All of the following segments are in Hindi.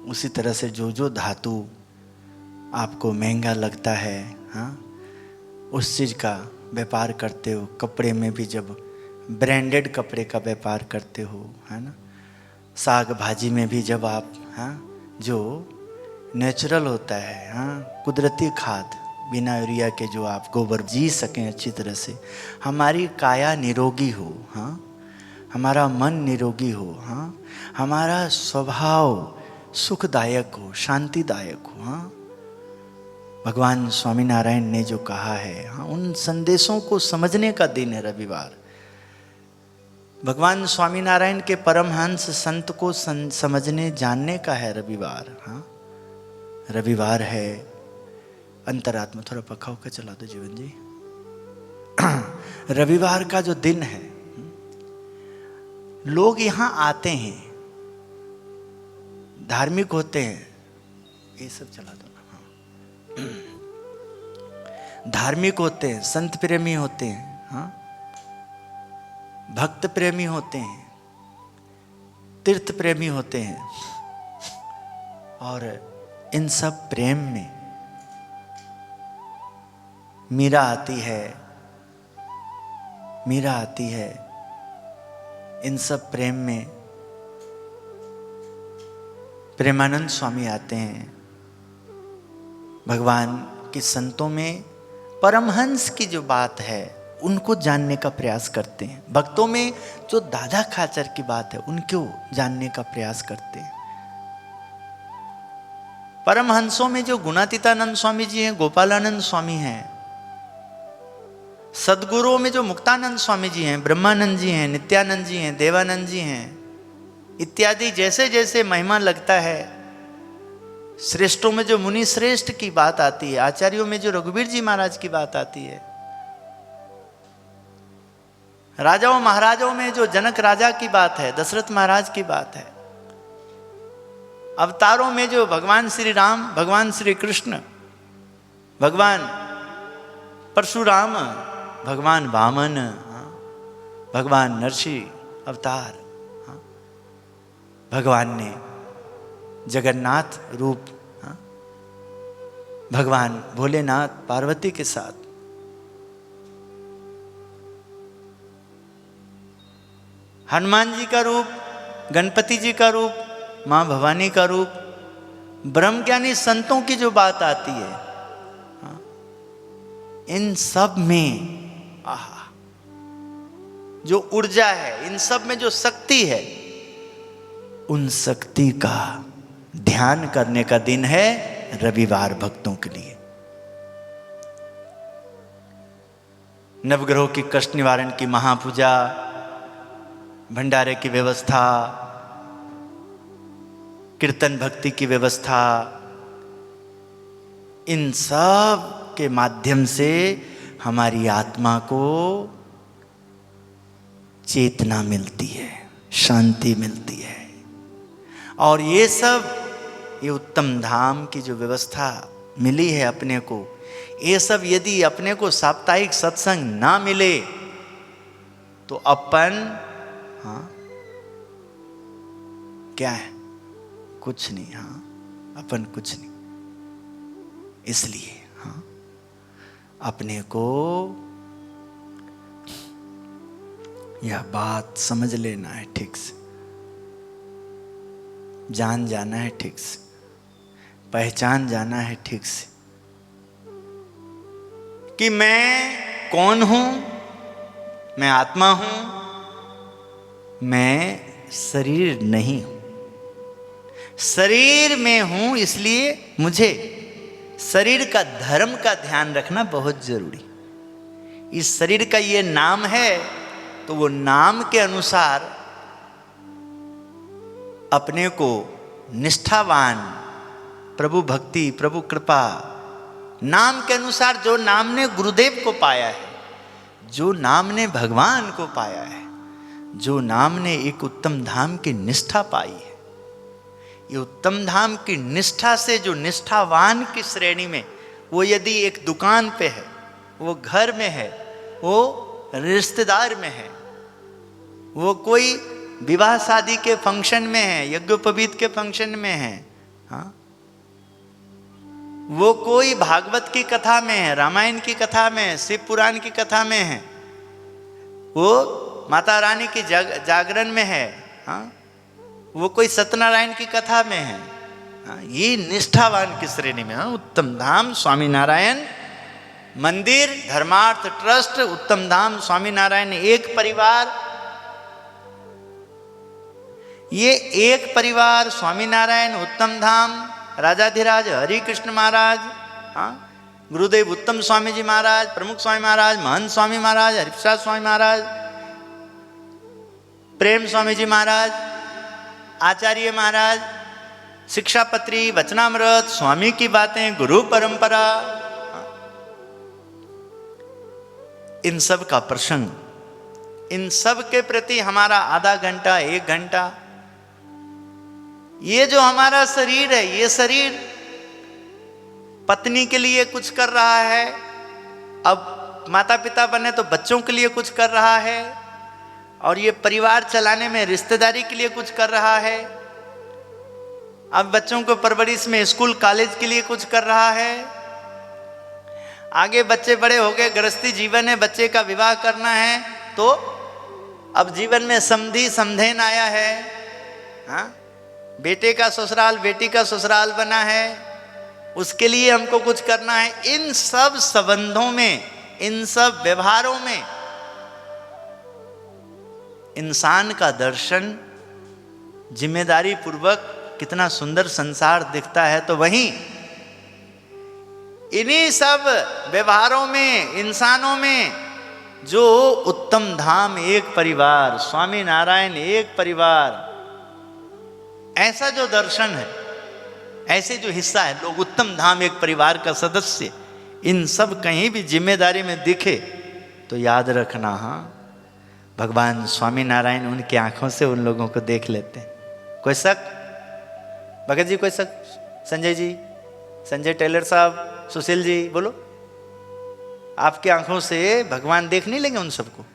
उसी तरह से जो जो धातु आपको महंगा लगता है, हाँ, उस चीज़ का व्यापार करते हो। कपड़े में भी जब ब्रांडेड कपड़े का व्यापार करते हो, है ना, साग भाजी में भी जब आप, हाँ, जो नेचुरल होता है, हाँ, कुदरती खाद बिना यूरिया के जो आप गोबर जी सकें अच्छी तरह से, हमारी काया निरोगी हो, हाँ, हमारा मन निरोगी हो, हाँ, हमारा स्वभाव सुखदायक हो, शांतिदायक हो, हाँ, भगवान स्वामीनारायण ने जो कहा है, हाँ, उन संदेशों को समझने का दिन है रविवार। भगवान स्वामीनारायण के परमहंस संत को समझने जानने का है रविवार। हाँ, रविवार है अंतरात्मा। थोड़ा पखा होकर चला दो जीवन जी। रविवार का जो दिन है, लोग यहाँ आते हैं, धार्मिक होते हैं, ये सब चला दो ना। हाँ, धार्मिक होते हैं, संत प्रेमी होते हैं, हाँ, भक्त प्रेमी होते हैं, तीर्थ प्रेमी होते हैं, और इन सब प्रेम में मीरा आती है, मीरा आती है। इन सब प्रेम में प्रेमानंद स्वामी आते हैं। भगवान के संतों में परमहंस की जो बात है उनको जानने का प्रयास करते हैं। भक्तों में जो दादा खाचर की बात है उनको जानने का प्रयास करते हैं। परमहंसों में जो गुणातीतानंद स्वामी जी हैं, गोपालानंद स्वामी हैं, सदगुरुओं में जो मुक्तानंद स्वामी जी हैं, ब्रह्मानंद जी हैं, नित्यानंद जी हैं, देवानंद जी हैं इत्यादि, जैसे जैसे महिमा लगता है, श्रेष्ठों में जो मुनि श्रेष्ठ की बात आती है, आचार्यों में जो रघुवीर जी महाराज की बात आती है, राजाओं महाराजाओं में जो जनक राजा की बात है, दशरथ महाराज की बात है, अवतारों में जो भगवान श्री राम, भगवान श्री कृष्ण, भगवान परशुराम, भगवान वामन, भगवान नरसिंह अवतार, भगवान ने जगन्नाथ रूप, भगवान भोलेनाथ पार्वती के साथ, हनुमान जी का रूप, गणपति जी का रूप, मां भवानी का रूप, ब्रह्मज्ञानी संतों की जो बात आती है, इन सब में जो ऊर्जा है, इन सब में जो शक्ति है, उन शक्ति का ध्यान करने का दिन है रविवार भक्तों के लिए। नवग्रहों की कष्ट निवारण की महापूजा, भंडारे की व्यवस्था, कीर्तन भक्ति की व्यवस्था, इन सब के माध्यम से हमारी आत्मा को चेतना मिलती है, शांति मिलती है। और ये सब, ये उत्तम धाम की जो व्यवस्था मिली है अपने को, ये सब यदि अपने को साप्ताहिक सत्संग ना मिले तो अपन, हाँ, क्या है, कुछ नहीं। हाँ, अपन कुछ नहीं। इसलिए हाँ, अपने को यह बात समझ लेना है ठीक से, जान जाना है ठीक से, पहचान जाना है ठीक से कि मैं कौन हूं, मैं आत्मा हूं, मैं शरीर नहीं हूं। शरीर में हूं, इसलिए मुझे शरीर का धर्म का ध्यान रखना बहुत जरूरी। इस शरीर का ये नाम है तो वो नाम के अनुसार अपने को निष्ठावान, प्रभु भक्ति, प्रभु कृपा, नाम के अनुसार, जो नाम ने गुरुदेव को पाया है, जो नाम ने भगवान को पाया है, जो नाम ने एक उत्तम धाम की निष्ठा पाई है, ये उत्तम धाम की निष्ठा से जो निष्ठावान की श्रेणी में, वो यदि एक दुकान पे है, वो घर में है, वो रिश्तेदार में है, वो कोई विवाह शादी के फंक्शन में है, यज्ञोपवीत के फंक्शन में है, हाँ, वो कोई भागवत की कथा में है, रामायण की कथा में है, शिव पुराण की कथा में है, वो माता रानी की जागरण में है, हाँ, वो कोई सत्यनारायण की कथा में है, हाँ, ये निष्ठावान की श्रेणी में। हाँ, उत्तम धाम स्वामीनारायण मंदिर धर्मार्थ ट्रस्ट, उत्तम धाम स्वामीनारायण एक परिवार, ये एक परिवार स्वामीनारायण उत्तम धाम राजाधिराज हरि कृष्ण महाराज, हाँ, गुरुदेव उत्तम स्वामी जी महाराज, प्रमुख स्वामी महाराज, महंत स्वामी महाराज, हरिप्रसाद स्वामी महाराज, प्रेम स्वामी जी महाराज, आचार्य महाराज, शिक्षापत्री, वचनामृत, स्वामी की बातें, गुरु परंपरा, इन सब का प्रसंग, इन सब के प्रति हमारा आधा घंटा 1 घंटा, ये जो हमारा शरीर है, ये शरीर पत्नी के लिए कुछ कर रहा है, अब माता पिता बने तो बच्चों के लिए कुछ कर रहा है, और ये परिवार चलाने में रिश्तेदारी के लिए कुछ कर रहा है, अब बच्चों को परवरिश में स्कूल कॉलेज के लिए कुछ कर रहा है, आगे बच्चे बड़े हो गए, गृहस्थी जीवन है, बच्चे का विवाह करना है, तो अब जीवन में समधी समधेन आया है, हाँ, बेटे का ससुराल बेटी का ससुराल बना है, उसके लिए हमको कुछ करना है। इन सब संबंधों में, इन सब व्यवहारों में इंसान का दर्शन जिम्मेदारी पूर्वक कितना सुंदर संसार दिखता है, तो वहीं इन्हीं सब व्यवहारों में, इंसानों में जो उत्तम धाम एक परिवार, स्वामी नारायण एक परिवार, ऐसा जो दर्शन है, ऐसे जो हिस्सा है, लोग उत्तम धाम एक परिवार का सदस्य, इन सब कहीं भी जिम्मेदारी में दिखे तो याद रखना, हाँ, भगवान स्वामी नारायण उनकी आंखों से उन लोगों को देख लेते हैं। कोई शक? भगत जी कोई शक? संजय जी, संजय टेलर साहब, सुशील जी, बोलो, आपकी आंखों से भगवान देख नहीं लेंगे उन सबको?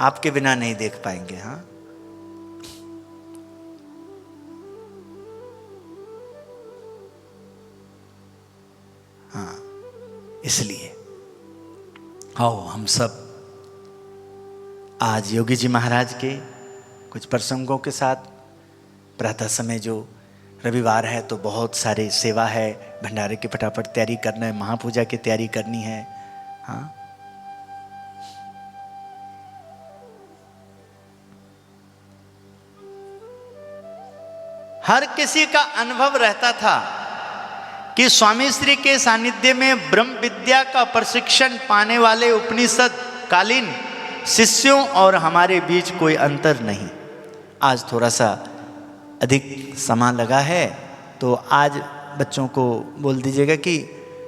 आपके बिना नहीं देख पाएंगे। हाँ, हाँ, इसलिए आओ हम सब आज योगी जी महाराज के कुछ प्रसंगों के साथ, प्रातः समय जो रविवार है तो बहुत सारी सेवा है, भंडारे की फटाफट तैयारी करना है, महापूजा की तैयारी करनी है। हाँ, हर किसी का अनुभव रहता था कि स्वामी श्री के सानिध्य में ब्रह्म विद्या का प्रशिक्षण पाने वाले उपनिषद कालीन शिष्यों और हमारे बीच कोई अंतर नहीं। आज थोड़ा सा अधिक समय लगा है, तो आज बच्चों को बोल दीजिएगा कि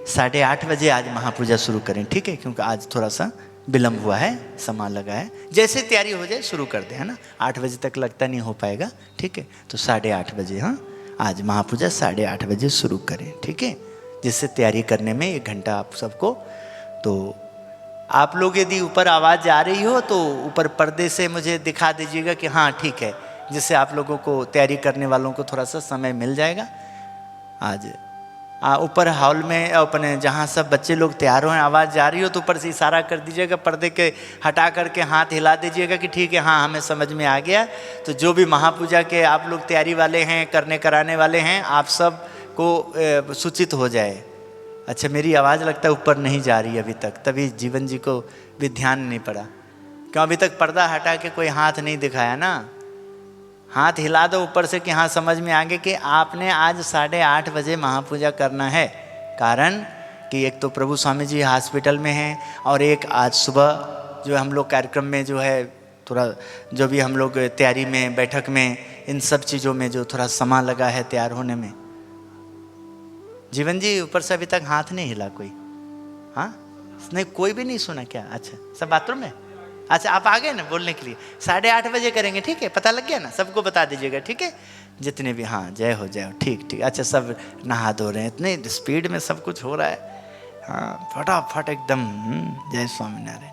8:30 बजे आज महापूजा शुरू करें, ठीक है? क्योंकि आज थोड़ा सा विलम्ब हुआ है, समय लगा है, जैसे तैयारी हो जाए शुरू कर दें, है ना? 8 बजे तक लगता नहीं हो पाएगा, ठीक है? तो 8:30 बजे, हाँ, आज महापूजा 8:30 बजे शुरू करें, ठीक है? जिससे तैयारी करने में 1 घंटा आप सबको, तो आप लोग यदि ऊपर आवाज़ आ रही हो तो ऊपर पर्दे से मुझे दिखा दीजिएगा कि हाँ ठीक है, जिससे आप लोगों को, तैयारी करने वालों को थोड़ा सा समय मिल जाएगा। आज ऊपर हॉल में अपने जहाँ सब बच्चे लोग तैयार हैं, आवाज़ जा रही हो तो ऊपर से इशारा कर दीजिएगा, पर्दे के हटा करके हाथ हिला दीजिएगा कि ठीक है, हाँ हमें समझ में आ गया। तो जो भी महापूजा के आप लोग तैयारी वाले हैं, करने कराने वाले हैं, आप सब को सूचित हो जाए। अच्छा, मेरी आवाज़ लगता है ऊपर नहीं जा रही अभी तक, तभी जीवन जी को भी ध्यान नहीं पड़ा, क्यों अभी तक पर्दा हटा के कोई हाथ नहीं दिखाया ना। हाथ हिला दो ऊपर से कि हाँ समझ में आ गया कि आपने आज 8:30 बजे महापूजा करना है। कारण कि एक तो प्रभु स्वामी जी हॉस्पिटल में हैं, और एक आज सुबह जो हम लोग कार्यक्रम में जो है थोड़ा, जो भी हम लोग तैयारी में, बैठक में, इन सब चीज़ों में जो थोड़ा समय लगा है तैयार होने में। जीवन जी ऊपर से अभी तक हाथ नहीं हिला कोई? हाँ, नहीं, कोई भी नहीं सुना क्या? अच्छा, सब बाथरूम में? अच्छा, आप आ गए ना बोलने के लिए। 8:30 बजे करेंगे, ठीक है? पता लग गया ना? सबको बता दीजिएगा, ठीक है? जितने भी, हाँ, जय हो जय हो, ठीक ठीक। अच्छा, सब नहा धो रहे हैं, इतने स्पीड में सब कुछ हो रहा है, हाँ, फटाफट एकदम। जय स्वामीनारायण।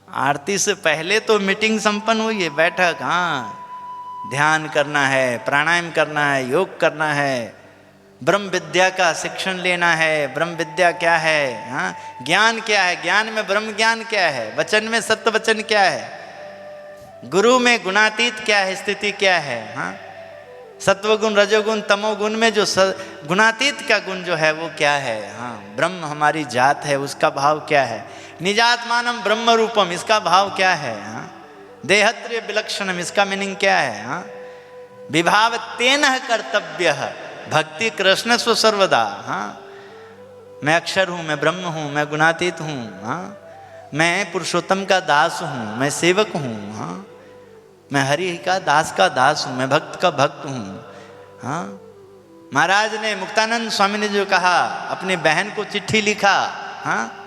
आरती से पहले तो मीटिंग संपन्न हुई है, बैठक, हाँ, ध्यान करना है, प्राणायाम करना है, योग करना है, ब्रह्म विद्या का शिक्षण लेना है। ब्रह्म विद्या क्या है? हाँ, ज्ञान क्या है? ज्ञान में ब्रह्म ज्ञान क्या है? वचन में सत्य वचन क्या है? गुरु में गुणातीत क्या है? स्थिति क्या है? हाँ, सत्वगुण रजोगुण तमोगुण में जो गुणातीत का गुण जो है वो क्या है? हाँ, ब्रह्म हमारी जात है, उसका भाव क्या है? निजात्मानम ब्रह्म रूपम, इसका भाव क्या है? हाँ, देहत्र्य विलक्षणम, इसका मीनिंग क्या है? हाँ, विभाव तेन कर्तव्य भक्ति कृष्ण स्व सर्वदा। हाँ, मैं अक्षर हूँ, मैं ब्रह्म हूँ, मैं गुणातीत हूँ। हाँ, मैं पुरुषोत्तम का दास हूँ, मैं सेवक हूँ। हाँ, मैं हरि का दास हूँ, मैं भक्त का भक्त हूँ। हाँ, महाराज ने, मुक्तानंद स्वामी ने जो कहा, अपनी बहन को चिट्ठी लिखा। हाँ,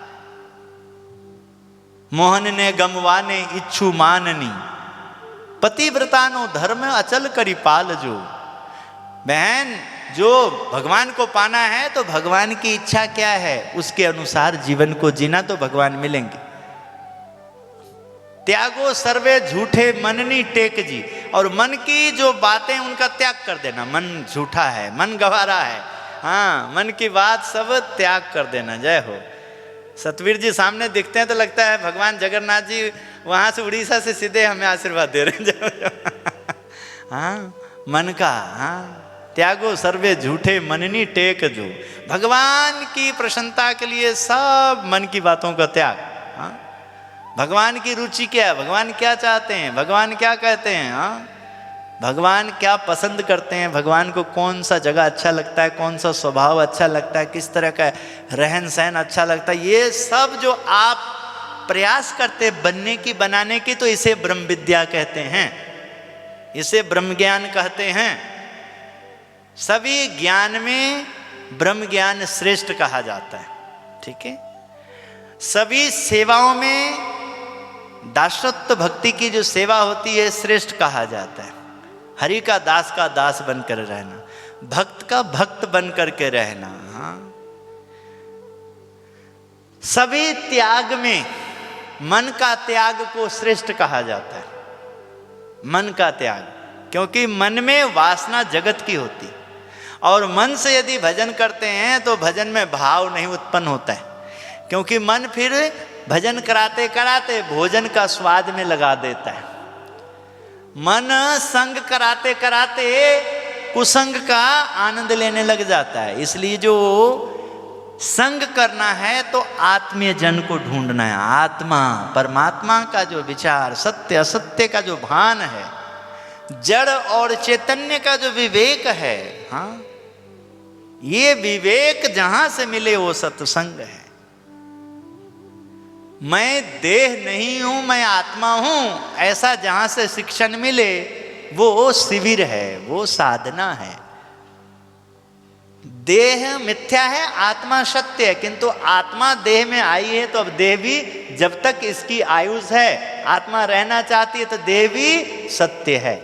मोहन ने गमवाने इच्छु माननी, पतिव्रतानो धर्म अचल करी पाल जो। बहन, जो भगवान को पाना है तो भगवान की इच्छा क्या है उसके अनुसार जीवन को जीना तो भगवान मिलेंगे। त्यागो सर्वे झूठे मननी टेक जी, और मन की जो बातें उनका त्याग कर देना। मन झूठा है, मन गवारा है। हाँ, मन की बात सब त्याग कर देना। जय हो। सतवीर जी सामने दिखते हैं तो लगता है भगवान जगन्नाथ जी वहाँ से उड़ीसा से सीधे हमें आशीर्वाद दे रहे हैं। हाँ, मन का, हाँ, त्यागो सर्वे झूठे मननी टेक जो। भगवान की प्रसन्नता के लिए सब मन की बातों का त्याग। हाँ, भगवान की रुचि क्या है? भगवान क्या चाहते हैं? भगवान क्या कहते हैं? हाँ, भगवान क्या पसंद करते हैं? भगवान को कौन सा जगह अच्छा लगता है, कौन सा स्वभाव अच्छा लगता है, किस तरह का रहन सहन अच्छा लगता है, ये सब जो आप प्रयास करते बनने की, बनाने की, तो इसे ब्रह्म विद्या कहते हैं, इसे ब्रह्म ज्ञान कहते हैं। सभी ज्ञान में ब्रह्म ज्ञान श्रेष्ठ कहा जाता है। ठीक है, सभी सेवाओं में दासत्व भक्ति की जो सेवा होती है श्रेष्ठ कहा जाता है। हरि का दास बनकर रहना, भक्त का भक्त बनकर के रहना। हाँ, सभी त्याग में मन का त्याग को श्रेष्ठ कहा जाता है। मन का त्याग, क्योंकि मन में वासना जगत की होती, और मन से यदि भजन करते हैं तो भजन में भाव नहीं उत्पन्न होता है, क्योंकि मन फिर भजन कराते कराते भोजन का स्वाद में लगा देता है। मन संग कराते कराते कुसंग का आनंद लेने लग जाता है। इसलिए जो संग करना है तो आत्मीय जन को ढूंढना है। आत्मा परमात्मा का जो विचार, सत्य असत्य का जो भान है, जड़ और चैतन्य का जो विवेक है, हाँ, ये विवेक जहां से मिले वो सत्संग है। मैं देह नहीं हूं, मैं आत्मा हूं, ऐसा जहां से शिक्षण मिले वो शिविर है, वो साधना है। देह मिथ्या है, आत्मा सत्य है, किंतु आत्मा देह में आई है तो अब देह भी, जब तक इसकी आयुष है, आत्मा रहना चाहती है तो देह भी सत्य है।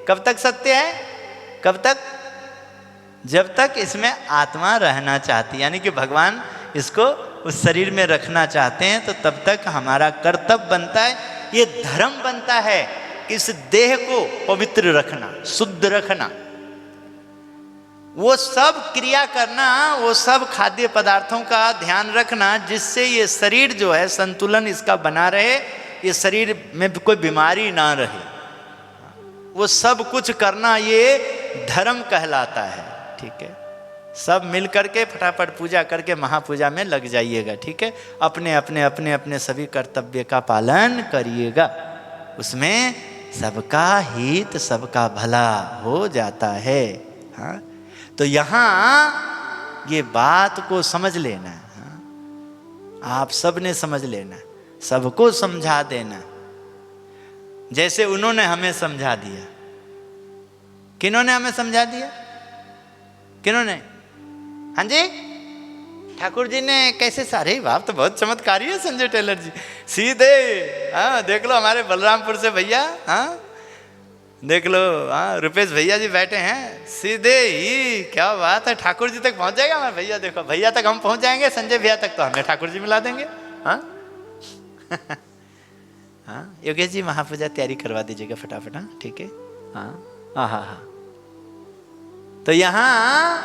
कब तक सत्य है? कब तक? जब तक इसमें आत्मा रहना चाहती है, यानी कि भगवान इसको उस शरीर में रखना चाहते हैं, तो तब तक हमारा कर्तव्य बनता है, ये धर्म बनता है कि इस देह को पवित्र रखना, शुद्ध रखना, वो सब क्रिया करना, वो सब खाद्य पदार्थों का ध्यान रखना जिससे ये शरीर जो है संतुलन इसका बना रहे, ये शरीर में कोई बीमारी ना रहे, वो सब कुछ करना ये धर्म कहलाता है। ठीक है, सब मिल करके फटाफट पूजा करके महापूजा में लग जाइएगा। ठीक है, अपने अपने अपने अपने सभी कर्तव्य का पालन करिएगा, उसमें सबका हित सबका भला हो जाता है। हाँ, तो यहाँ ये बात को समझ लेना। हाँ, आप सब ने समझ लेना, सबको समझा देना, जैसे उन्होंने हमें समझा दिया। किन्होंने हमें समझा दिया? किन्होंने? हाँ जी, ठाकुर जी ने कैसे? सारे बाप तो बहुत चमत्कारी है संजय टेलर जी, सीधे। हाँ, देख लो हमारे बलरामपुर से भैया, हाँ देख लो, हाँ रुपेश भैया जी बैठे हैं, सीधे ही, क्या बात है, ठाकुर जी तक पहुंच जाएगा हमारे भैया। देखो भैया तक हम पहुंच जाएंगे, संजय भैया तक तो हमें ठाकुर जी मिला देंगे। हाँ हाँ, योगेश जी महापूजा तैयारी करवा दीजिएगा फटाफट। हाँ ठीक है। हाँ हाँ हाँ हाँ। तो यहाँ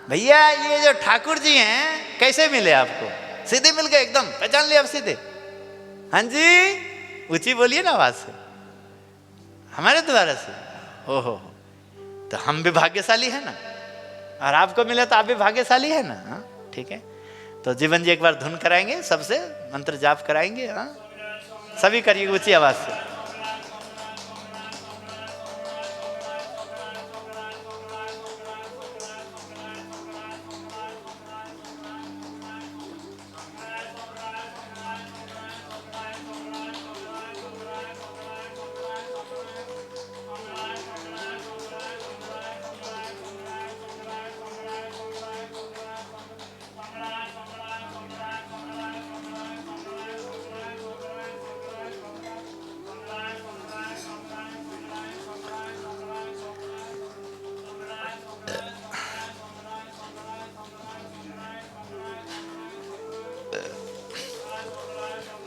भैया ये जो ठाकुर जी हैं कैसे मिले आपको? सीधे मिल गए एकदम, पहचान लिया आप सीधे? हाँ जी, ऊंची बोलिए ना आवाज से, हमारे द्वारा से। ओहो, तो हम भी भाग्यशाली है ना, और आपको मिले तो आप भी भाग्यशाली है ना। हाँ ठीक है, तो जीवन जी एक बार धुन कराएंगे, सबसे मंत्र जाप कराएंगे। हाँ सभी करिए ऊंची आवाज से।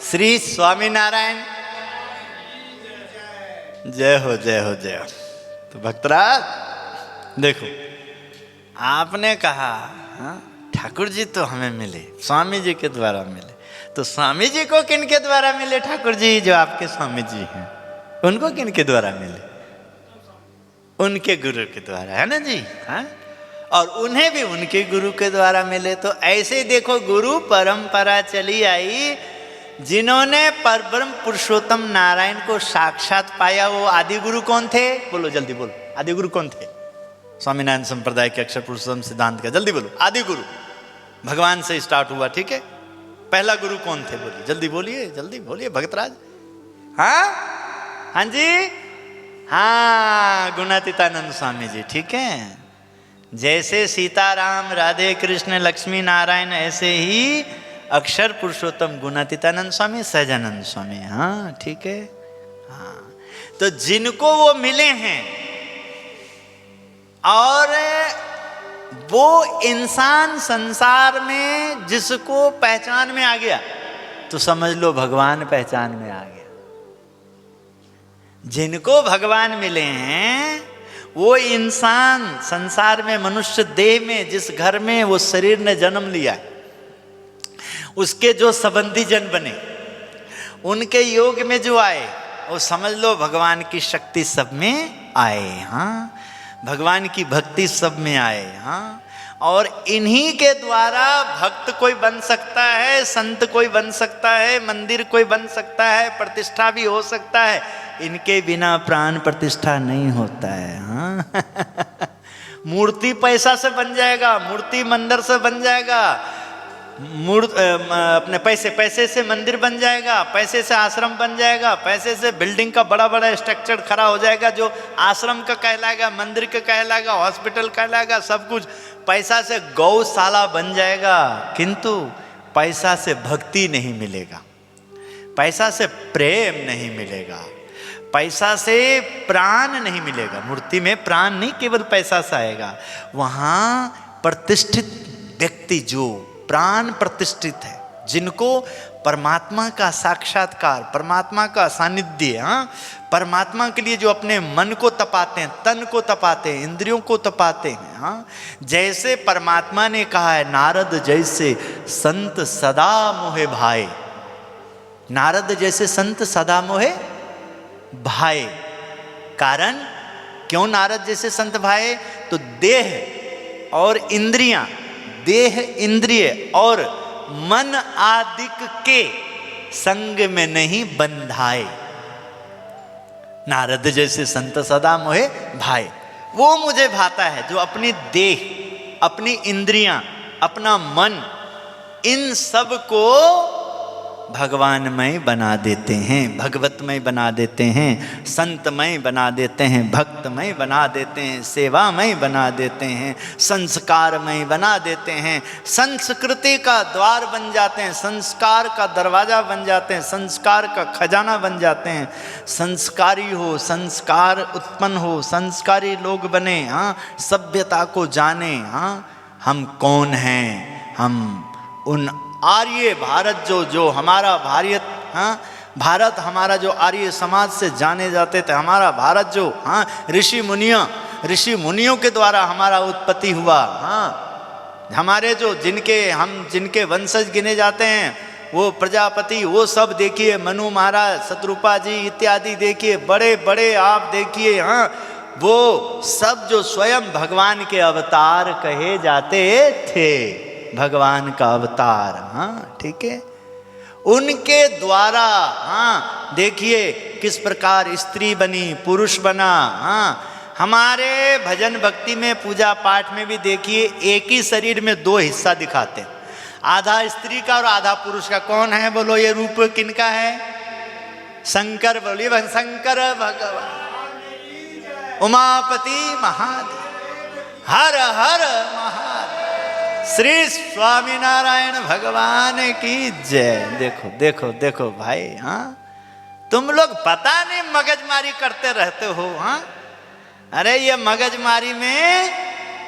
श्री स्वामीनारायण, जय हो जय हो जय हो। तो भक्तराज देखो, आपने कहा ठाकुर जी तो हमें मिले, स्वामी जी के द्वारा मिले। तो स्वामी जी को किन के द्वारा मिले? ठाकुर जी जो आपके स्वामी जी हैं, उनको किन के द्वारा मिले? उनके गुरु के द्वारा, है ना जी। हाँ, और उन्हें भी उनके गुरु के द्वारा मिले। तो ऐसे ही देखो, गुरु परंपरा चली आई। जिन्होंने परब्रह्म पुरुषोत्तम नारायण को साक्षात पाया, वो आदि गुरु कौन थे? बोलो जल्दी बोलो, आदि गुरु कौन थे? स्वामीनारायण संप्रदाय के अक्षर पुरुषोत्तम सिद्धांत का जल्दी बोलो। आदि गुरु भगवान से स्टार्ट हुआ, ठीक है। पहला गुरु कौन थे? बोलिए जल्दी, बोलिए जल्दी बोलिए भगतराज। हाँ हाँ जी, हाँ गुणातीतानंद स्वामी जी, ठीक है। जैसे सीताराम, राधे कृष्ण, लक्ष्मी नारायण, ऐसे ही अक्षर पुरुषोत्तम गुणातीतानंद स्वामी, सहजानंद स्वामी। हाँ ठीक है। हाँ, तो जिनको वो मिले हैं और वो इंसान संसार में जिसको पहचान में आ गया, तो समझ लो भगवान पहचान में आ गया। जिनको भगवान मिले हैं वो इंसान संसार में, मनुष्य देह में, जिस घर में वो शरीर ने जन्म लिया, उसके जो संबंधी जन बने, उनके योग में जो आए, वो समझ लो भगवान की शक्ति सब में आए। हाँ, भगवान की भक्ति सब में आए। हाँ, और इन्हीं के द्वारा भक्त कोई बन सकता है, संत कोई बन सकता है, मंदिर कोई बन सकता है, प्रतिष्ठा भी हो सकता है। इनके बिना प्राण प्रतिष्ठा नहीं होता है। हाँ मूर्ति पैसा से बन जाएगा, मूर्ति मंदिर से बन जाएगा, अपने पैसे से मंदिर बन जाएगा, पैसे से आश्रम बन जाएगा, पैसे से बिल्डिंग का बड़ा बड़ा स्ट्रक्चर खड़ा हो जाएगा, जो आश्रम का कहलाएगा, मंदिर का कहलाएगा, हॉस्पिटल कहलाएगा, सब कुछ पैसा से गौशाला बन जाएगा। किंतु पैसा से भक्ति नहीं मिलेगा, पैसा से प्रेम नहीं मिलेगा, पैसा से प्राण नहीं मिलेगा। मूर्ति में प्राण नहीं केवल पैसा से आएगा। वहाँ प्रतिष्ठित व्यक्ति जो प्राण प्रतिष्ठित है, जिनको परमात्मा का साक्षात्कार, परमात्मा का सानिध्य, हाँ, परमात्मा के लिए जो अपने मन को तपाते हैं, तन को तपाते हैं, इंद्रियों को तपाते हैं। हाँ, जैसे परमात्मा ने कहा है, नारद जैसे संत सदा मोहे भाए। नारद जैसे संत सदा मोहे भाए। कारण क्यों नारद जैसे संत भाए? तो देह और इंद्रियां, देह इंद्रिय और मन आदिक के संग में नहीं बंधाए। नारद जैसे संत सदा मोहे भाए। वो मुझे भाता है जो अपनी देह, अपनी इंद्रियां, अपना मन, इन सब को भगवानमय बना देते हैं, भगवतमय बना देते हैं, संतमय बना देते हैं, भक्तमय बना देते हैं, सेवामय बना देते हैं, संस्कारमय बना देते हैं, संस्कृति का द्वार बन जाते हैं, संस्कार का दरवाजा बन जाते हैं, संस्कार का खजाना बन जाते हैं। संस्कारी हो, संस्कार उत्पन्न हो, संस्कारी लोग बने। हाँ, सभ्यता को जाने। हाँ, हम कौन हैं? हम उन आर्य भारत जो हमारा भारत, हाँ, भारत हमारा जो आर्य समाज से जाने जाते थे, हमारा भारत जो ऋषि मुनियों के द्वारा हमारा उत्पत्ति हुआ। हमारे जो जिनके वंशज गिने जाते हैं, वो प्रजापति, वो सब देखिए, मनु महाराज, शत्रुपा जी इत्यादि देखिए, बड़े बड़े आप देखिए, वो सब जो स्वयं भगवान के अवतार कहे जाते थे, भगवान का अवतार, ठीक है। उनके द्वारा देखिए किस प्रकार स्त्री बनी, पुरुष बना। हमारे भजन भक्ति में, पूजा पाठ में भी देखिए एक ही शरीर में दो हिस्सा दिखाते हैं, आधा स्त्री का और आधा पुरुष का। कौन है बोलो ये रूप किनका है? शंकर, बोलिए शंकर भगवान, उमापति महादेव, हर हर महादेव, श्री स्वामीनारायण भगवान की जय। देखो देखो देखो भाई, तुम लोग पता नहीं मगजमारी करते रहते हो। अरे ये मगजमारी में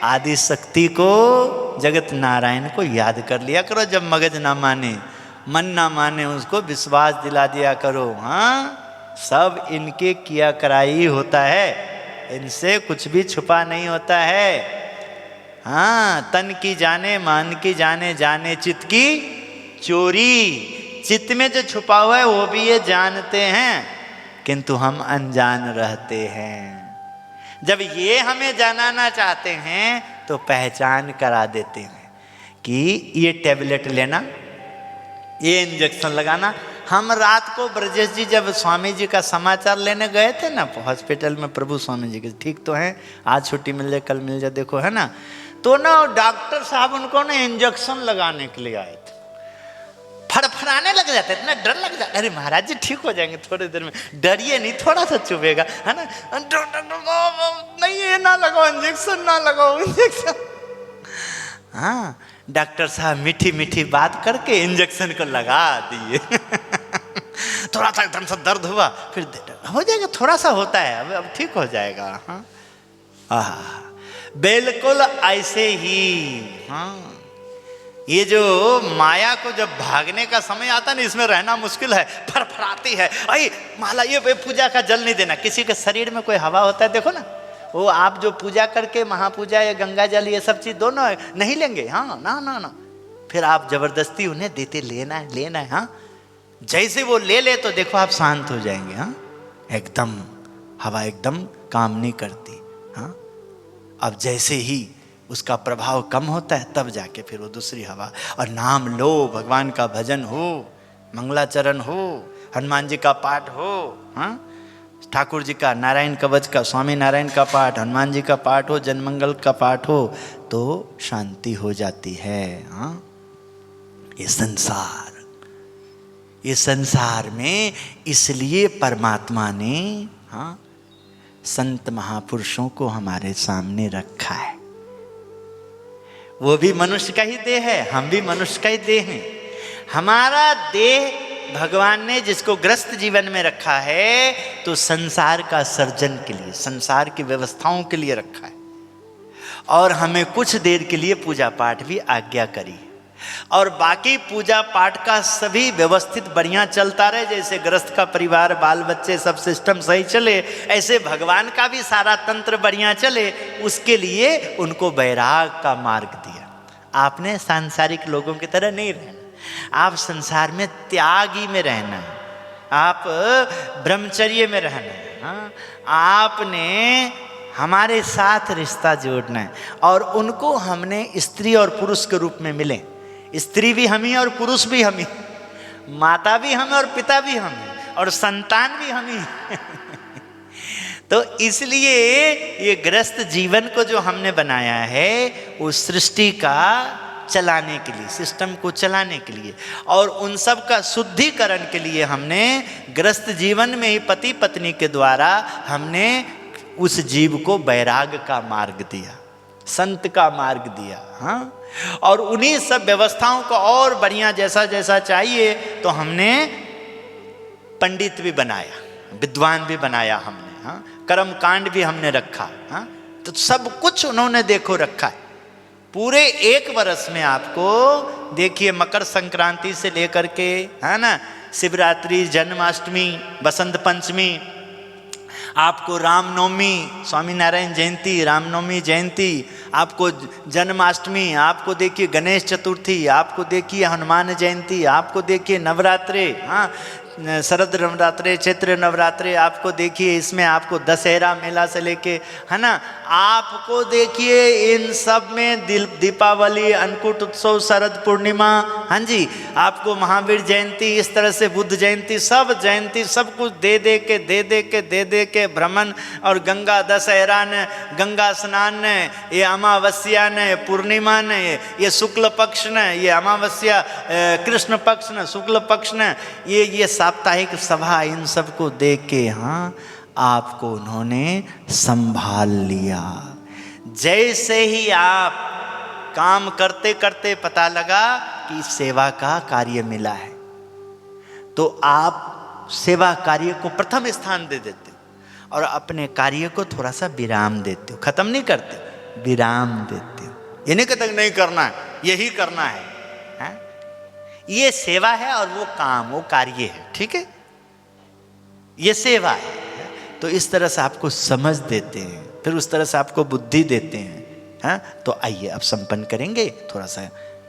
आदि शक्ति को, जगत नारायण को याद कर लिया करो। जब मगज ना माने, मन ना माने, उसको विश्वास दिला दिया करो। सब इनके किया कराई होता है, इनसे कुछ भी छुपा नहीं होता है। तन की जाने, मान की जाने, जाने चित्त की चोरी। चित्त में जो छुपा हुआ है वो भी ये जानते हैं, किंतु हम अनजान रहते हैं। जब ये हमें जानाना चाहते हैं तो पहचान करा देते हैं कि ये टैबलेट लेना, ये इंजेक्शन लगाना। हम रात को ब्रजेश जी जब स्वामी जी का समाचार लेने गए थे ना हॉस्पिटल में, प्रभु स्वामी जी के ठीक तो हैं, आज छुट्टी मिल जाए, कल मिल जाए, देखो है ना, तो ना डॉक्टर साहब उनको ना इंजेक्शन लगाने के लिए आए थे। फड़फड़ाने लग जाते, इतना डर लग जाता, अरे महाराज जी ठीक हो जाएंगे थोड़ी देर में, डरिए नहीं, थोड़ा सा चुभेगा, है ना, नहीं ये ना लगाओ इंजेक्शन, ना लगाओ इंजेक्शन। डॉक्टर साहब मीठी मीठी बात करके इंजेक्शन को लगा दिए। थोड़ा सा एकदम से दर्द हुआ, फिर हो जाएगा, थोड़ा सा होता है, अब ठीक हो जाएगा। बिल्कुल ऐसे ही ये जो माया को जब भागने का समय आता ना, इसमें रहना मुश्किल है, फरफराती है। अरे माला ये पूजा का जल नहीं देना, किसी के शरीर में कोई हवा होता है, देखो ना, वो आप जो पूजा करके महापूजा या गंगा जल ये सब चीज दोनों नहीं लेंगे, ना ना ना, फिर आप जबरदस्ती उन्हें देते, लेना है लेना है। जैसे वो ले ले तो देखो आप शांत हो जाएंगे। एकदम हवा एकदम काम नहीं करती। अब जैसे ही उसका प्रभाव कम होता है तब जाके फिर वो दूसरी हवा, और नाम लो, भगवान का भजन हो, मंगलाचरण हो, हनुमान जी का पाठ हो, ठाकुर जी का नारायण कवच का, स्वामी नारायण का पाठ, हनुमान जी का पाठ हो, जनमंगल का पाठ हो, तो शांति हो जाती है। ये संसार में इसलिए परमात्मा ने संत महापुरुषों को हमारे सामने रखा है। वो भी मनुष्य का ही देह है, हम भी मनुष्य का ही देह हैं। हमारा देह भगवान ने जिसको ग्रस्त जीवन में रखा है, तो संसार का सर्जन के लिए, संसार की व्यवस्थाओं के लिए रखा है, और हमें कुछ देर के लिए पूजा पाठ भी आज्ञा करी, और बाकी पूजा पाठ का सभी व्यवस्थित बढ़िया चलता रहे। जैसे ग्रस्त का परिवार, बाल बच्चे, सब सिस्टम सही चले, ऐसे भगवान का भी सारा तंत्र बढ़िया चले, उसके लिए उनको वैराग का मार्ग दिया। आपने सांसारिक लोगों की तरह नहीं रहना, आप संसार में त्यागी में रहना है, आप ब्रह्मचर्य में रहना है। आपने हमारे साथ रिश्ता जोड़ना है, और उनको हमने स्त्री और पुरुष के रूप में मिले। स्त्री भी हम ही और पुरुष भी हम ही, माता भी हम और पिता भी हम, और संतान भी हम ही। तो इसलिए ये ग्रस्त जीवन को जो हमने बनाया है, वो सृष्टि का चलाने के लिए, सिस्टम को चलाने के लिए, और उन सब का शुद्धिकरण के लिए हमने ग्रस्त जीवन में ही पति पत्नी के द्वारा हमने उस जीव को वैराग का मार्ग दिया, संत का मार्ग दिया। और उन्हीं सब व्यवस्थाओं को और बढ़िया जैसा जैसा चाहिए, तो हमने पंडित भी बनाया, विद्वान भी बनाया हमने, कर्म कांड भी हमने रखा। तो सब कुछ उन्होंने देखो रखा है। पूरे 1 वर्ष में आपको देखिए, मकर संक्रांति से लेकर के, है ना, शिवरात्रि, जन्माष्टमी, बसंत पंचमी, आपको रामनवमी, स्वामीनारायण जयंती, रामनवमी जयंती, आपको जन्माष्टमी, आपको देखिए गणेश चतुर्थी, आपको देखिए हनुमान जयंती, आपको देखिए नवरात्रे, हाँ शरद नवरात्रे, चैत्र नवरात्रे, आपको देखिए इसमें आपको दशहरा मेला से लेके, है ना, आपको देखिए इन सब में दीपावली, अन्नकूट उत्सव, शरद पूर्णिमा, हाँ जी, आपको महावीर जयंती, इस तरह से बुद्ध जयंती, सब जयंती सब कुछ दे दे के भ्रमण, और गंगा दशहरा ने, गंगा स्नान ने, ये अमावस्या ने, पूर्णिमा ने, ये शुक्ल पक्ष ने, ये अमावस्या कृष्ण पक्ष ने, शुक्ल पक्ष ने, ये साप्ताहिक सभा, इन सबको देख के हाँ आपको उन्होंने संभाल लिया। जैसे ही आप काम करते करते पता लगा कि सेवा का कार्य मिला है, तो आप सेवा कार्य को प्रथम स्थान दे देते हो और अपने कार्य को थोड़ा सा विराम देते हो, खत्म नहीं करते, विराम देते हो। ये नहीं कहते नहीं करना है, यही करना है, ये सेवा है और वो काम, वो कार्य है, ठीक है, ये सेवा है। तो इस तरह से आपको समझ देते हैं, फिर उस तरह से आपको बुद्धि देते हैं, हाँ। तो आइए अब संपन्न करेंगे थोड़ा सा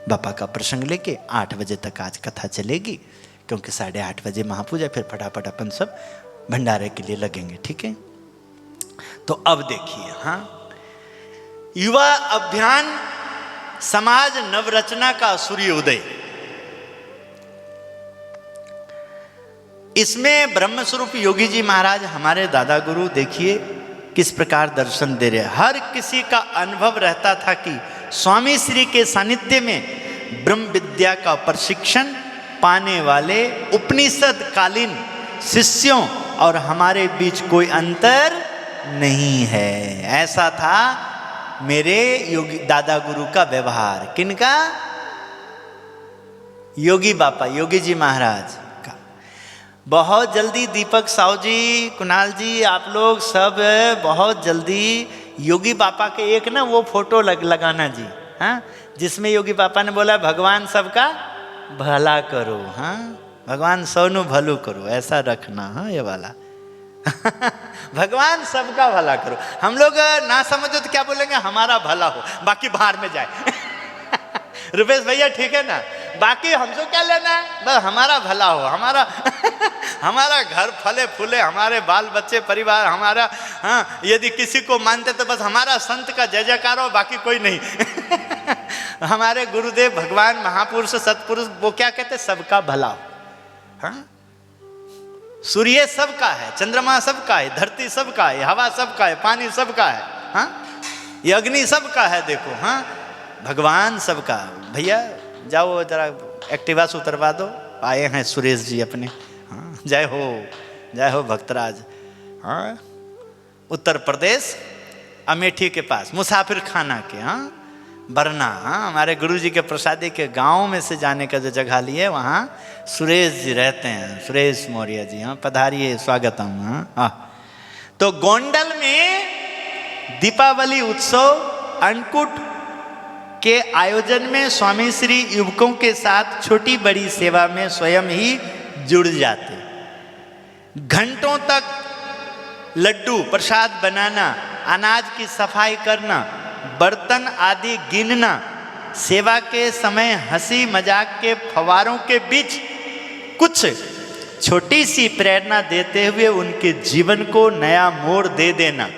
बापा का प्रसंग लेके। 8 बजे तक आज कथा चलेगी, क्योंकि 8:30 बजे महापूजा, फिर फटाफट अपन सब भंडारे के लिए लगेंगे, ठीक है। तो अब देखिए, हाँ, युवा अभियान समाज नवरचना का सूर्योदय, इसमें ब्रह्मस्वरूप योगी जी महाराज हमारे दादा गुरु देखिए किस प्रकार दर्शन दे रहे। हर किसी का अनुभव रहता था कि स्वामी श्री के सानिध्य में ब्रह्म विद्या का प्रशिक्षण पाने वाले उपनिषद कालीन शिष्यों और हमारे बीच कोई अंतर नहीं है। ऐसा था मेरे योगी दादा गुरु का व्यवहार। किनका? योगी बापा, योगी जी महाराज। बहुत जल्दी दीपक साहू जी, कुणाल जी, आप लोग सब बहुत जल्दी योगी बापा के एक ना वो फोटो लगाना जी, हाँ, जिसमें योगी बापा ने बोला भगवान सबका भला करो, हाँ, भगवान सबनु भलू करो, ऐसा रखना, हाँ, ये वाला भगवान सबका भला करो। हम लोग ना समझो तो क्या बोलेंगे, हमारा भला हो, बाकी बाहर में जाए रुपेश भैया ठीक है ना, बाकी हमसे क्या लेना है, बस हमारा भला हो, हमारा हमारा घर फले फूले, हमारे बाल बच्चे परिवार हमारा, हाँ, यदि किसी को मानते तो बस हमारा संत का जय जयकार हो, बाकी कोई नहीं हमारे गुरुदेव भगवान महापुरुष सतपुरुष वो क्या कहते, सबका भला हो, हाँ, सूर्य सबका है, चंद्रमा सबका है, धरती सबका है, हवा सबका है, पानी सबका है, हाँ, ये अग्नि सबका है, देखो, हाँ, भगवान सबका। भैया जाओ जरा एक्टिवा से उतरवा दो, आए हैं सुरेश जी अपने, हाँ, जय हो भक्तराज, हाँ, उत्तर प्रदेश अमेठी के पास मुसाफिर खाना के, हाँ, बरना, हाँ, हमारे गुरुजी के प्रसादी के गांव में से जाने का जो जगह लिए वहाँ सुरेश जी रहते हैं, सुरेश मौर्य जी, हाँ, पधारिए, स्वागतम, हाँ। तो गोंडल में दीपावली उत्सव अन्नकूट के आयोजन में स्वामी श्री युवकों के साथ छोटी बड़ी सेवा में स्वयं ही जुड़ जाते। घंटों तक लड्डू प्रसाद बनाना, अनाज की सफाई करना, बर्तन आदि गिनना, सेवा के समय हंसी मजाक के फवारों के बीच कुछ छोटी सी प्रेरणा देते हुए उनके जीवन को नया मोड़ दे देना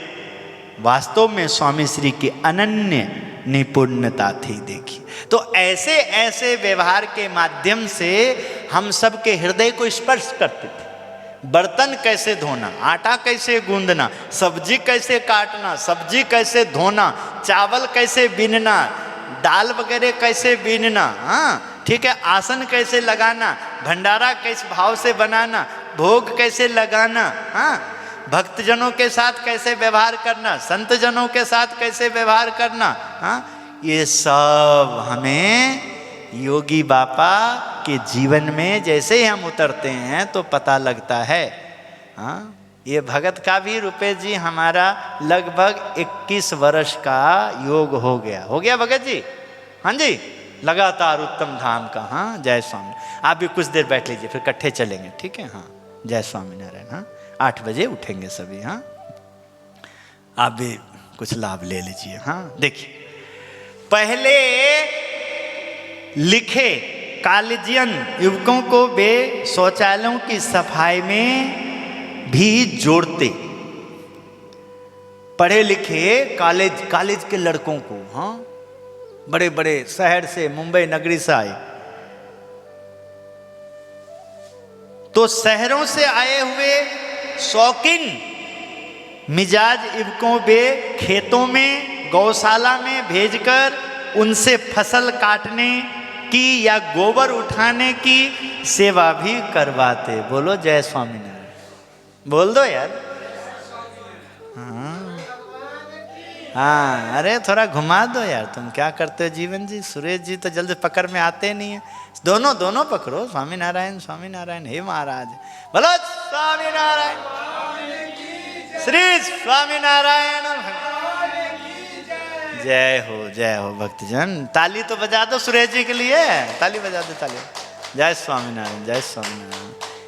वास्तव में स्वामी श्री की अनन्य निपुणता थी। देखिए, तो ऐसे ऐसे व्यवहार के माध्यम से हम सबके हृदय को स्पर्श करते थे। बर्तन कैसे धोना, आटा कैसे गूंदना, सब्जी कैसे काटना, सब्जी कैसे धोना, चावल कैसे बीनना, दाल वगैरह कैसे बीनना, हाँ, ठीक है, आसन कैसे लगाना, भंडारा किस भाव से बनाना, भोग कैसे लगाना, हाँ, भक्तजनों के साथ कैसे व्यवहार करना, संत जनों के साथ कैसे व्यवहार करना, हाँ, ये सब हमें योगी बापा के जीवन में जैसे ही हम उतरते हैं तो पता लगता है। हाँ, ये भगत का भी रुपेश जी हमारा लगभग 21 वर्ष का योग हो गया भगत जी, हाँ जी, लगातार उत्तम धाम का। हाँ, जय स्वामी। आप भी कुछ देर बैठ लीजिए, फिर इकट्ठे चलेंगे, ठीक है? हाँ, जय स्वामीनारायण। हाँ, 8 बजे उठेंगे सभी। हाँ, आप भी कुछ लाभ ले लीजिए। हाँ, देखिए, पहले लिखे कॉलेजियन युवकों को वे शौचालयों की सफाई में भी जोड़ते। पढ़े लिखे कॉलेज के लड़कों को, हाँ, बड़े बड़े शहर से, मुंबई नगरी से आए, तो शहरों से आए हुए शौकीन मिजाज युवकों वे खेतों में, गौशाला में भेजकर उनसे फसल काटने की या गोबर उठाने की सेवा भी करवाते। बोलो जय स्वामीनारायण, बोल दो यार। हाँ, अरे थोड़ा घुमा दो यार, तुम क्या करते हो जीवन जी? सुरेश जी तो जल्दी पकड़ में आते नहीं है। दोनों पकड़ो, स्वामीनारायण स्वामीनारायण। हे महाराज, बोलो स्वामीनारायण, श्री स्वामीनारायण, जय हो भक्तजन। ताली तो बजा दो सुरेश जी के लिए, ताली बजा दो, ताली। जय स्वामीनारायण, जय स्वामीनारायण।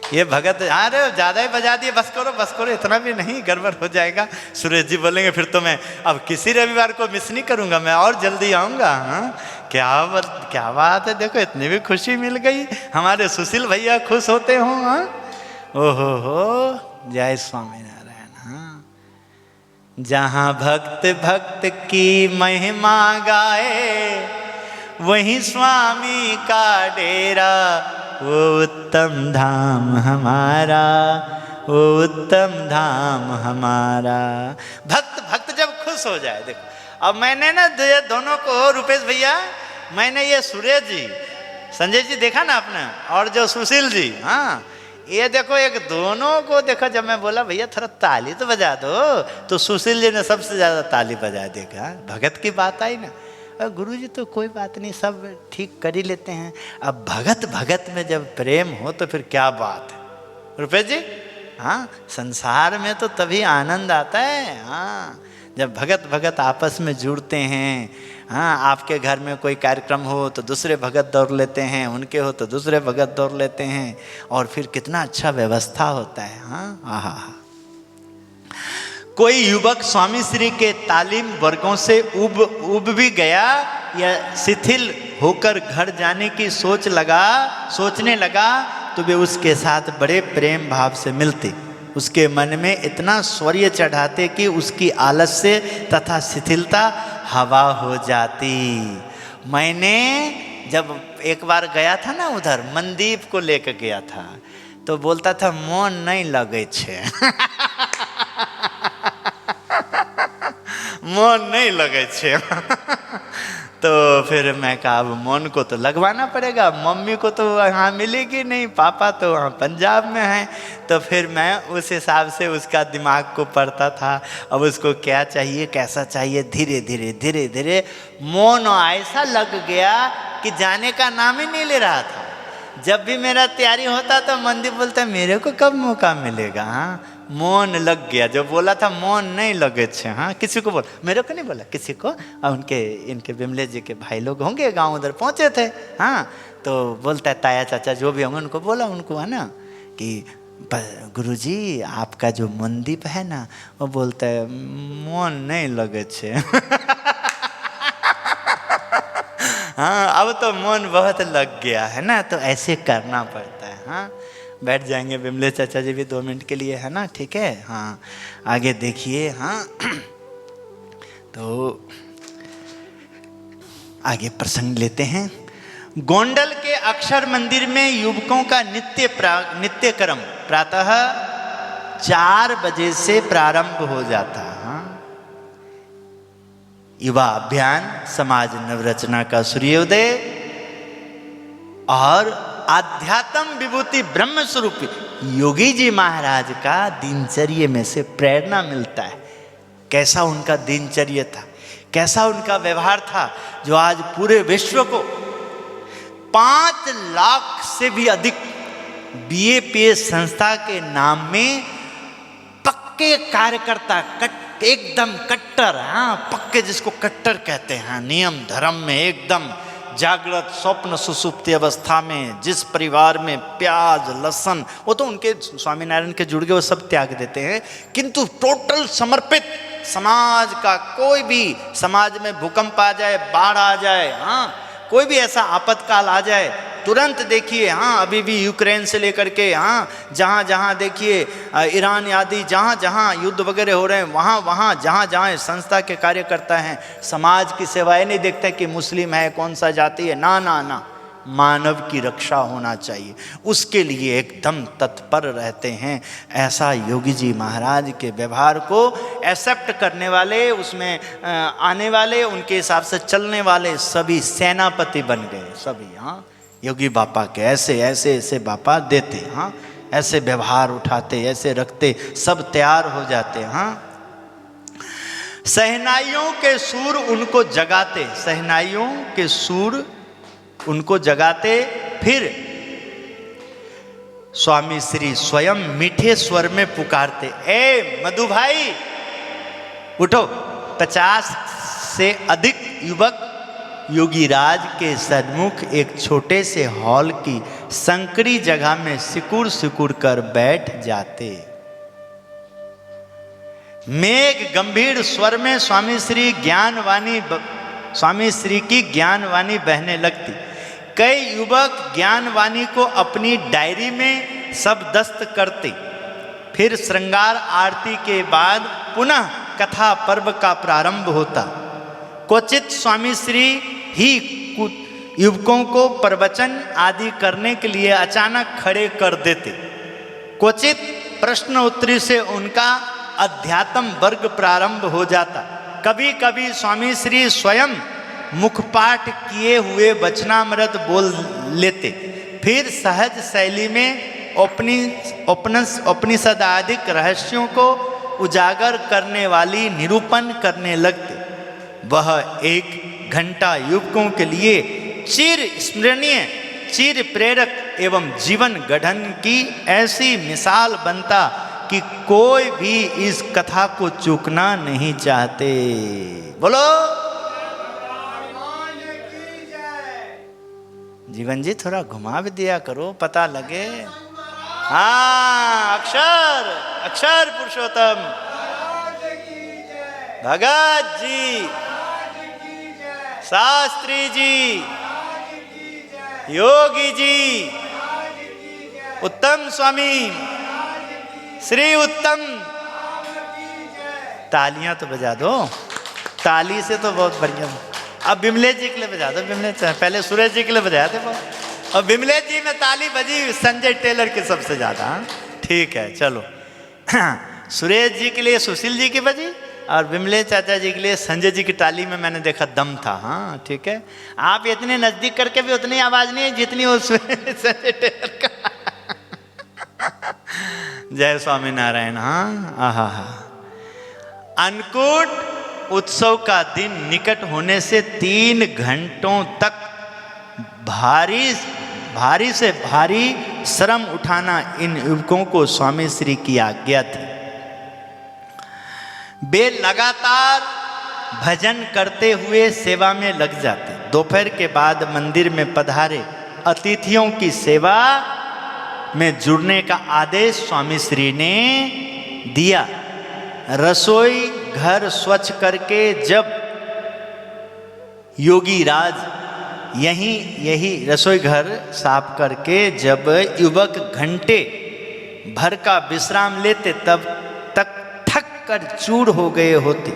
ये भगत, अरे ज़्यादा ही बजा दिए, बस करो, इतना भी नहीं, गड़बड़ हो जाएगा। सुरेश जी बोलेंगे फिर तो मैं अब किसी रविवार को मिस नहीं करूँगा, मैं और जल्दी आऊँगा। हाँ, क्या बात है, देखो इतनी भी खुशी मिल गई, हमारे सुशील भैया खुश होते हों। हाँ, ओहो हो, जय स्वामीनारायण। हाँ, जहाँ भक्त की महिमा गाए, वहीं स्वामी का डेरा, वो उत्तम धाम हमारा, वो उत्तम धाम हमारा। भक्त जब खुश हो जाए, देखो अब मैंने ना दोनों को, रुपेश भैया, मैंने ये सुरेश जी, संजय जी देखा ना आपने, और जो सुशील जी, हाँ, ये देखो एक दोनों को देखो, जब मैं बोला भैया थोड़ा ताली तो बजा दो, तो सुशील जी ने सबसे ज़्यादा ताली बजा देखा। भगत की बात आई ना, गुरुजी तो कोई बात नहीं, सब ठीक कर ही लेते हैं। अब भगत में जब प्रेम हो तो फिर क्या बात है, रुपेश जी? हाँ, संसार में तो तभी आनंद आता है। हाँ, जब भगत आपस में जुड़ते हैं। हाँ, आपके घर में कोई कार्यक्रम हो तो दूसरे भगत दौड़ लेते हैं, उनके हो तो दूसरे भगत दौड़ लेते हैं, और फिर कितना अच्छा व्यवस्था होता है। हाँ, आहा। कोई युवक स्वामी श्री के तालीम वर्गों से उब भी गया या शिथिल होकर घर जाने की सोचने लगा, तो वे उसके साथ बड़े प्रेम भाव से मिलते, उसके मन में इतना शौर्य चढ़ाते कि उसकी आलस्य तथा शिथिलता हवा हो जाती। मैंने जब एक बार गया था ना उधर, मनदीप को लेकर गया था, तो बोलता था मन नहीं लगे छे मन नहीं लगे छे तो फिर मैं कहा अब मन को तो लगवाना पड़ेगा, मम्मी को तो यहाँ मिलेगी नहीं, पापा तो वहाँ पंजाब में हैं। तो फिर मैं उस हिसाब से उसका दिमाग को पढ़ता था, अब उसको क्या चाहिए, कैसा चाहिए। धीरे धीरे मन ऐसा लग गया कि जाने का नाम ही नहीं ले रहा था। जब भी मेरा तैयारी होता तो मंदिर बोलता मेरे को कब मौका मिलेगा। हाँ, मौन लग गया। जो बोला था मौन नहीं लगे छे। हाँ, किसी को बोल, मेरे को नहीं बोला, किसी को। और इनके बिमले जी के भाई लोग होंगे, गांव उधर पहुंचे थे। हाँ, तो बोलता है ताया चाचा जो भी होंगे उनको बोला, उनको है ना कि गुरुजी आपका जो मनदीप है ना, वो बोलता है मौन नहीं लगे छे हाँ, अब तो मन बहुत लग गया है ना, तो ऐसे करना पड़ता है। हाँ, बैठ जाएंगे बिमले चाचा जी भी 2 मिनट के लिए, है ना, ठीक है। हाँ, आगे देखिए। हाँ तो आगे प्रसंग लेते हैं। गोंडल के अक्षर मंदिर में युवकों का नित्य क्रम प्रातः 4 बजे से प्रारंभ हो जाता। हाँ, युवा अभियान, समाज नवरचना का सूर्योदय और आध्यात्म विभूति ब्रह्म स्वरूप योगी जी महाराज का दिनचर्या में से प्रेरणा मिलता है। कैसा उनका दिनचर्या था, कैसा उनका व्यवहार था, जो आज पूरे विश्व को 5 लाख से भी अधिक बीएपीएस संस्था के नाम में पक्के कार्यकर्ता, एकदम कट्टर, हाँ पक्के, जिसको कट्टर कहते हैं, नियम धर्म में एकदम जागृत स्वप्न सुसुप्ति अवस्था में जिस परिवार में प्याज लहसुन, वो तो उनके स्वामीनारायण के जुड़ गए, वो सब त्याग देते हैं, किंतु टोटल समर्पित समाज का, कोई भी समाज में भूकंप आ जाए, बाढ़ आ जाए, हाँ कोई भी ऐसा आपातकाल आ जाए, तुरंत देखिए, हाँ अभी भी यूक्रेन से लेकर के, हाँ जहाँ जहाँ देखिए ईरान आदि जहाँ जहाँ युद्ध वगैरह हो रहे हैं, वहाँ वहाँ जहाँ जहाँ संस्था के कार्यकर्ता हैं, समाज की सेवाएं नहीं देखते कि मुस्लिम है कौन सा जाति है, ना ना ना, मानव की रक्षा होना चाहिए, उसके लिए एकदम तत्पर रहते हैं। ऐसा योगी जी महाराज के व्यवहार को एक्सेप्ट करने वाले, उसमें आने वाले, उनके हिसाब से चलने वाले सभी सेनापति बन गए सभी। हाँ योगी बापा के ऐसे ऐसे ऐसे बापा देते, हाँ ऐसे व्यवहार उठाते, ऐसे रखते, सब तैयार हो जाते। हाँ सहनाइयों के सूर उनको जगाते, सहनाइयों के सूर उनको जगाते। फिर स्वामी श्री स्वयं मीठे स्वर में पुकारते, ए मधु भाई उठो। 50 से अधिक युवक योगीराज के सन्मुख एक छोटे से हॉल की संकरी जगह में सिकुड़ सिकुड़ कर बैठ जाते। मेघ गंभीर स्वर में स्वामी श्री की ज्ञानवाणी बहने लगती। कई युवक ज्ञानवाणी को अपनी डायरी में शब्दस्त करते। फिर श्रृंगार आरती के बाद पुनः कथा पर्व का प्रारंभ होता। क्वचित स्वामी श्री ही युवकों को प्रवचन आदि करने के लिए अचानक खड़े कर देते। क्वचित प्रश्न उत्तरी से उनका अध्यात्म वर्ग प्रारंभ हो जाता। कभी कभी स्वामी श्री स्वयं मुखपाठ किए हुए वचनामृत बोल लेते। फिर सहज शैली में उपनिषद आदि रहस्यों को उजागर करने वाली निरूपण करने लगते। वह 1 घंटा युवकों के लिए चिर स्मरणीय, चिर प्रेरक एवं जीवन गढ़न की ऐसी मिसाल बनता कि कोई भी इस कथा को चूकना नहीं चाहते। बोलो जीवन जी, थोड़ा घुमा भी दिया करो, पता लगे। हाँ अक्षर पुरुषोत्तम भगत जी, शास्त्री जी, योगी जी, उत्तम स्वामी, श्री उत्तम। तालियां तो बजा दो, ताली से तो बहुत बढ़िया। अब बिमले जी के लिए बजा दो, बिमले, पहले सुरेश जी के लिए बजाया थे वो, और बिमले जी में ताली बजी संजय टेलर के सबसे ज़्यादा। ठीक है चलो, सुरेश जी के लिए सुशील जी की बजी, और बिमले चाचा जी के लिए संजय जी की ताली में मैंने देखा दम था। हाँ ठीक है, आप इतने नज़दीक करके भी उतनी आवाज़ नहीं है जितनी वो संजय टेलर का। जय स्वामीनारायण। हाँ आहा, अन्नकूट उत्सव का दिन निकट होने से 3 घंटों तक भारी से भारी श्रम उठाना इन युवकों को स्वामी श्री की आज्ञा थी। वे लगातार भजन करते हुए सेवा में लग जाते। दोपहर के बाद मंदिर में पधारे अतिथियों की सेवा में जुड़ने का आदेश स्वामी श्री ने दिया। रसोई घर स्वच्छ करके जब योगी राज यही रसोई घर साफ करके जब युवक घंटे भर का विश्राम लेते, तब तक थक कर चूर हो गए होते।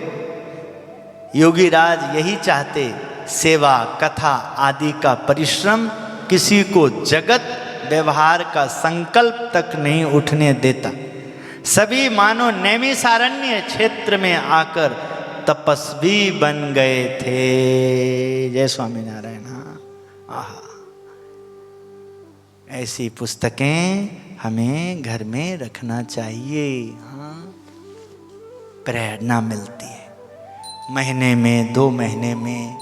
योगी राज यही चाहते, सेवा कथा आदि का परिश्रम किसी को जगत व्यवहार का संकल्प तक नहीं उठने देता। सभी मानो नैमिषारण्य क्षेत्र में आकर तपस्वी बन गए थे। जय स्वामीनारायण। हाँ आहा, ऐसी पुस्तकें हमें घर में रखना चाहिए। हाँ प्रेरणा मिलती है। महीने में, 2 महीने में,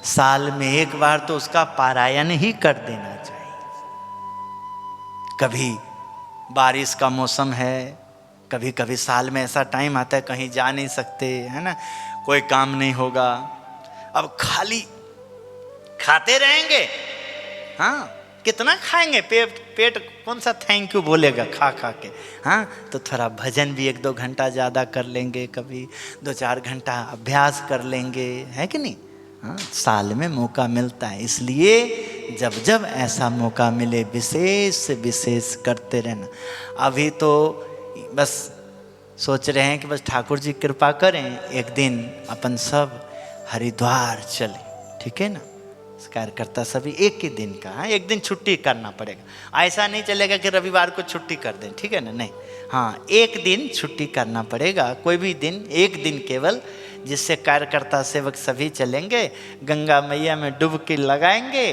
साल में 1 बार तो उसका पारायण ही कर देना चाहिए। कभी बारिश का मौसम है, कभी कभी साल में ऐसा टाइम आता है कहीं जा नहीं सकते, है ना, कोई काम नहीं होगा, अब खाली खाते रहेंगे। हाँ, कितना खाएंगे, पेट कौन सा थैंक यू बोलेगा खा खा के। हाँ, तो थोड़ा भजन भी 1-2 घंटा ज़्यादा कर लेंगे, कभी 2-4 घंटा अभ्यास कर लेंगे, है कि नहीं। हाँ, साल में मौका मिलता है, इसलिए जब जब ऐसा मौका मिले विशेष से विशेष करते रहना। अभी तो बस सोच रहे हैं कि बस ठाकुर जी कृपा करें, एक दिन अपन सब हरिद्वार चले, ठीक है ना। कार्यकर्ता सभी एक ही दिन का, हाँ, एक दिन छुट्टी करना पड़ेगा। ऐसा नहीं चलेगा कि रविवार को छुट्टी कर दें, ठीक है ना, नहीं। हाँ, एक दिन छुट्टी करना पड़ेगा, कोई भी दिन, एक दिन केवल, जिससे कार्यकर्ता सेवक सभी चलेंगे, गंगा मैया में डुबकी लगाएंगे,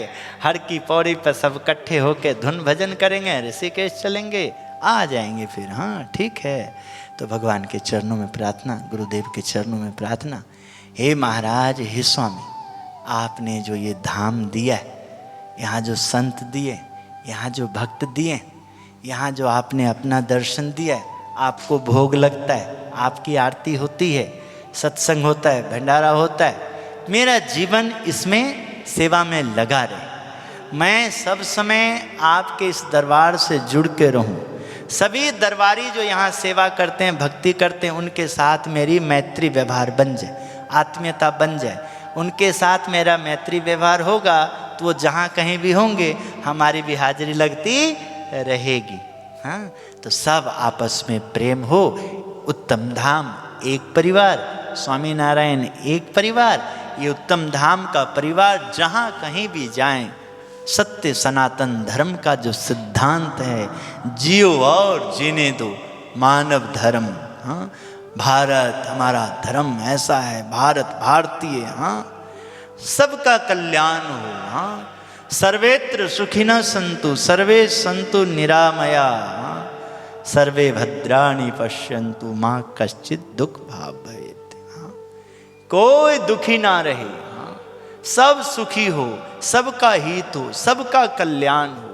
हर की पौड़ी पर सब इकट्ठे होकर धुन भजन करेंगे, ऋषिकेश चलेंगे, आ जाएंगे फिर। हाँ, ठीक है। तो भगवान के चरणों में प्रार्थना, गुरुदेव के चरणों में प्रार्थना, हे महाराज, हे स्वामी, आपने जो ये धाम दिया है, यहाँ जो संत दिए, यहाँ जो भक्त दिए, यहाँ जो आपने अपना दर्शन दिया है, आपको भोग लगता है, आपकी आरती होती है, सत्संग होता है, भंडारा होता है, मेरा जीवन इसमें सेवा में लगा रहे, मैं सब समय आपके इस दरबार से जुड़ के रहूं। सभी दरबारी जो यहाँ सेवा करते हैं, भक्ति करते हैं, उनके साथ मेरी मैत्री व्यवहार बन जाए, आत्मीयता बन जाए, उनके साथ मेरा मैत्री व्यवहार होगा तो वो जहाँ कहीं भी होंगे हमारी भी हाजिरी लगती रहेगी। हाँ, तो सब आपस में प्रेम हो, उत्तम धाम एक परिवार, स्वामी नारायण एक परिवार, ये उत्तम धाम का परिवार जहाँ कहीं भी जाएं, सत्य सनातन धर्म का जो सिद्धांत है, जियो और जीने दो मानव धर्म। हाँ, भारत हमारा धर्म ऐसा है, भारत भारतीय, हाँ, सबका कल्याण हो। हाँ, सर्वेत्र सुखिनः सन्तु सर्वे सन्तु निरामया, हाँ, सर्वे भद्राणि पश्यन्तु माँ कश्चित् दुख भाग भवेत्। हाँ, कोई दुखी ना रहे, हाँ, सब सुखी हो, सबका हित हो, सबका कल्याण हो।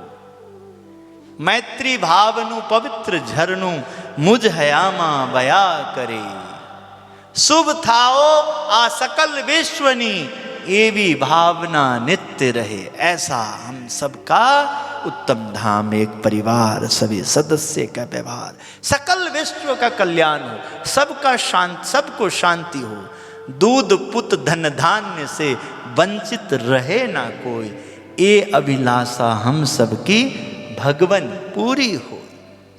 मैत्री भावनु पवित्र झरनु मुझ हयामा बया करे, शुभ थाओ आ सकल विश्वनी ये भी भावना नित्य रहे। ऐसा हम सबका उत्तम धाम एक परिवार, सभी सदस्य का व्यवहार, सकल विश्व का कल्याण हो, सबका शांत, सबको शांति हो, दूध पुत धन धान्य से वंचित रहे ना कोई, ये अभिलाषा हम सबकी भगवन पूरी हो।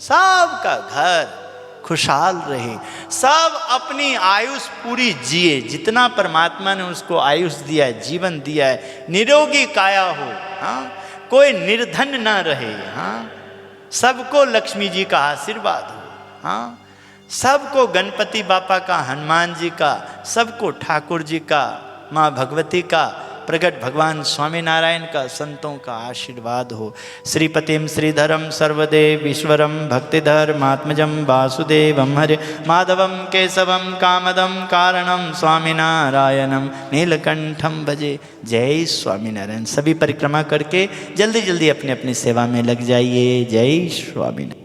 सबका घर खुशहाल रहे, सब अपनी आयुष पूरी जिए, जितना परमात्मा ने उसको आयुष दिया है, जीवन दिया है, निरोगी काया हो। हाँ, कोई निर्धन ना रहे। हाँ, सबको लक्ष्मी जी का आशीर्वाद हो। हाँ, सबको गणपति बापा का, हनुमान जी का, सबको ठाकुर जी का, माँ भगवती का, प्रगट भगवान स्वामी नारायण का, संतों का आशीर्वाद हो। श्रीपतिम श्रीधरम सर्वदेव ईश्वरम भक्तिधर्मात्मजम वासुदेवम हरे माधवम केशवम कामदम कारणम स्वामी नारायणम नीलकंठम भजे। जय स्वामी नारायण। सभी परिक्रमा करके जल्दी जल्दी अपनी अपनी सेवा में लग जाइए। जय स्वामी नारायण।